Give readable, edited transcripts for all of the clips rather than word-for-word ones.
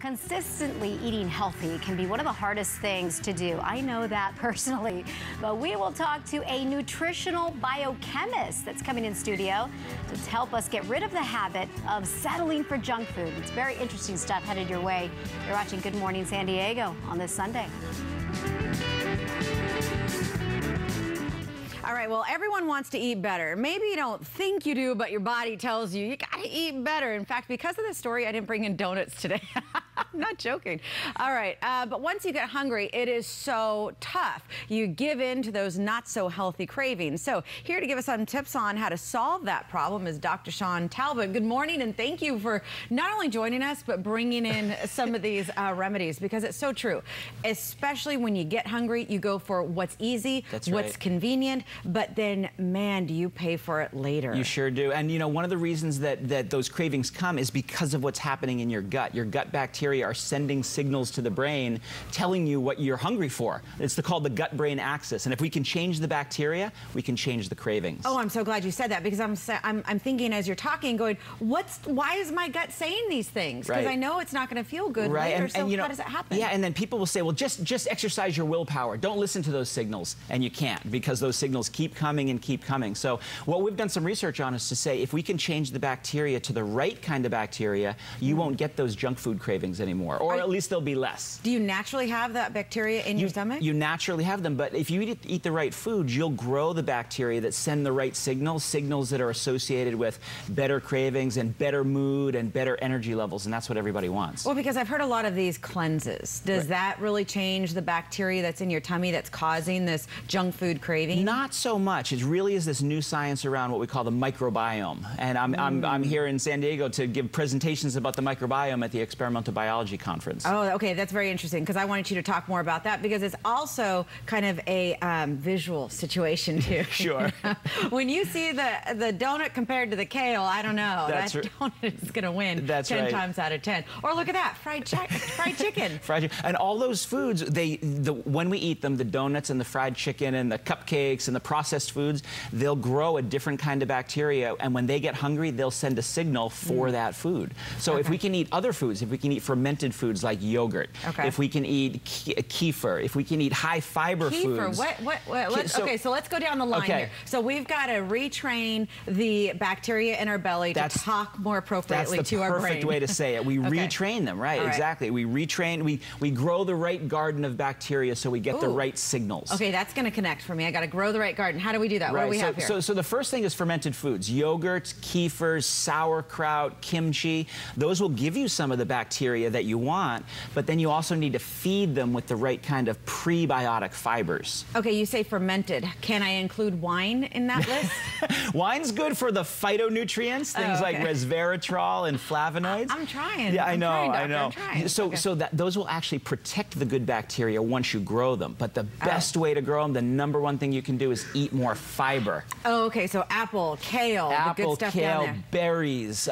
Consistently eating healthy can be one of the hardest things to do. I know that personally, but we will talk to a nutritional biochemist that's coming in studio to help us get rid of the habit of settling for junk food. It's very interesting stuff headed your way. You're watching Good Morning San Diego on this Sunday. All right, well, everyone wants to eat better. Maybe you don't think you do, but your body tells you gotta eat better. In fact, because of this story, I didn't bring in donuts today. I'm not joking. All right, but once you get hungry, it is so tough. You give in to those not so healthy cravings. So here to give us some tips on how to solve that problem is Dr. Shawn Talbott. Good morning, and thank you for not only joining us, but bringing in some of these remedies, because it's so true. Especially when you get hungry, you go for what's easy, what's convenient, but then, man, do you pay for it later. You sure do. And you know, one of the reasons that those cravings come is because of what's happening in your gut. Your gut bacteria are sending signals to the brain telling you what you're hungry for. It's called the gut-brain axis. And if we can change the bacteria, we can change the cravings. Oh, I'm so glad you said that, because I'm thinking as you're talking, going, why is my gut saying these things? Because I know it's not going to feel good later, so you know, how does it happen? Yeah, and then people will say, well, just exercise your willpower. Don't listen to those signals. And you can't, because those signals keep coming and keep coming. So what we've done some research on is to say, if we can change the bacteria to the right kind of bacteria, you won't get those junk food cravings anymore, or at least they'll be less. Do you naturally have that bacteria in your stomach? You naturally have them, but if you eat the right foods, you'll grow the bacteria that send the right signals that are associated with better cravings and better mood and better energy levels, and that's what everybody wants. Well, because I've heard a lot of these cleanses. Does that really change the bacteria that's in your tummy that's causing this junk food craving? Not so much. It really is this new science around what we call the microbiome, and I'm here in San Diego to give presentations about the microbiome at the Experimental Biology Conference. Oh, okay, that's very interesting, because I wanted you to talk more about that, because it's also kind of a visual situation too. Sure. When you see the donut compared to the kale, I don't know. That donut is going to win 10 times out of 10. Or look at that, fried chicken. And all those foods, when we eat them, the donuts and the fried chicken and the cupcakes and the processed foods, they'll grow a different kind of bacteria, and when they get hungry, they'll send a signal for that food. So if we can eat other foods, if we can eat fermented foods like yogurt, if we can eat kefir, if we can eat high fiber foods. Okay, so let's go down the line here. So we've got to retrain the bacteria in our belly to talk more appropriately to our brain. That's the perfect way to say it. We retrain them, exactly. We retrain, we grow the right garden of bacteria so we get the right signals. Okay, that's going to connect for me. I got to grow the right garden. How do we do that? What do we have here? So the first thing is fermented foods. Yogurts, kefirs, sauerkraut, kimchi. Those will give you some of the bacteria that you want, but then you also need to feed them with the right kind of prebiotic fibers. Okay, you say fermented. Can I include wine in that list? Wine's good for the phytonutrients, things like resveratrol and flavonoids. I'm trying. Yeah, I know. I'm trying. So those will actually protect the good bacteria once you grow them. But the best way to grow them, the #1 thing you can do is eat more fiber. Oh, okay, so apple, kale, the good stuff down there. Berries,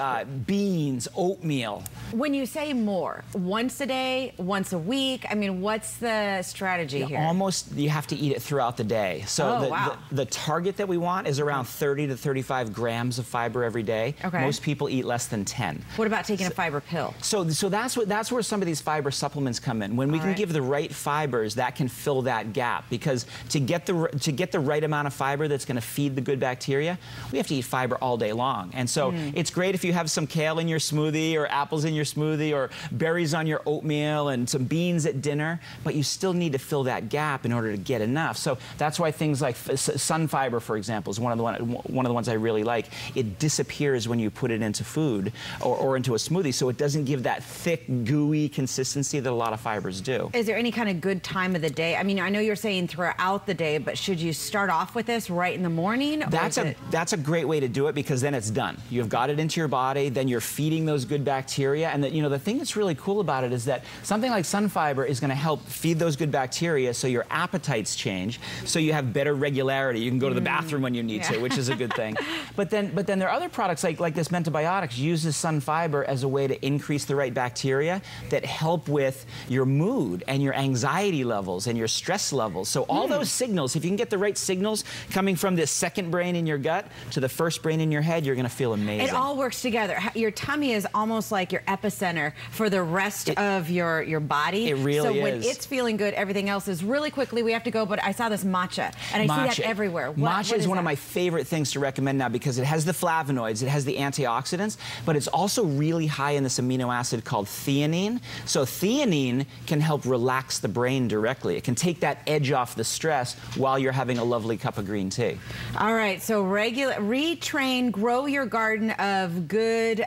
beans, oatmeal. When you say more, once a day, once a week, I mean, what's the strategy here? Almost, you have to eat it throughout the day. So the target that we want is around 30 to 35 grams of fiber every day. Okay. Most people eat less than 10. What about taking a fiber pill? So that's where some of these fiber supplements come in. When we can give the right fibers, that can fill that gap, because to get the right amount of fiber that's going to feed the good bacteria, we have to eat fiber all day long. And so it's great if you have some kale in your smoothie, or apples in your smoothie, or berries on your oatmeal, and some beans at dinner, but you still need to fill that gap in order to get enough. So that's why things like Sunfiber, for example, is one of the ones I really like. It disappears when you put it into food or into a smoothie, so it doesn't give that thick, gooey consistency that a lot of fibers do. Is there any kind of good time of the day? I mean, I know you're saying throughout the day, but should you start off with this right in the morning? That's a great way to do it, because then it's done. You've got it into your body, then you're feeding those good bacteria, and the thing that's really cool about it is that something like Sunfiber is going to help feed those good bacteria, so your appetites change, so you have better regularity. You can go to the bathroom when you need to, which is a good thing. But then there are other products like this Prebiotic uses Sunfiber as a way to increase the right bacteria that help with your mood and your anxiety levels and your stress levels. So all those signals, if you can get the right signals coming from this second brain in your gut to the first brain in your head, you're going to feel amazing. It all works together. Your tummy is almost like your epicenter for the the rest of your body. It really So when is. it's feeling good, everything else is really quickly. We have to go, but I saw this matcha, and I see that everywhere. Matcha is one of my favorite things to recommend now because it has the flavonoids, it has the antioxidants, but it's also really high in this amino acid called theanine. So theanine can help relax the brain directly. It can take that edge off the stress while you're having a lovely cup of green tea. All right, so retrain, grow your garden of good,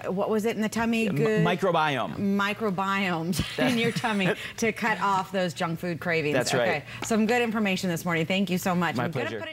what was it in the tummy? Good microbiomes in your tummy to cut off those junk food cravings. That's right. Okay, some good information this morning. Thank you so much. My pleasure.